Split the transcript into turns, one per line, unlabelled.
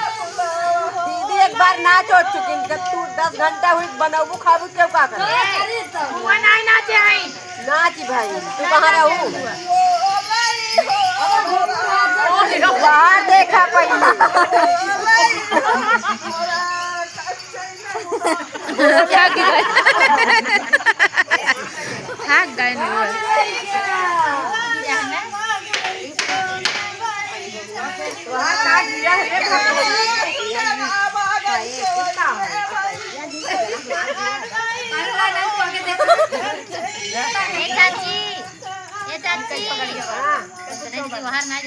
दीदी एक बार नाच हो चुकी तू 10 घंटा हुई बनाऊ खाबू क्यों का कर नाच भाई तू कहाँ रहू बाहर देखा पहले
हाँ गए बाहर ना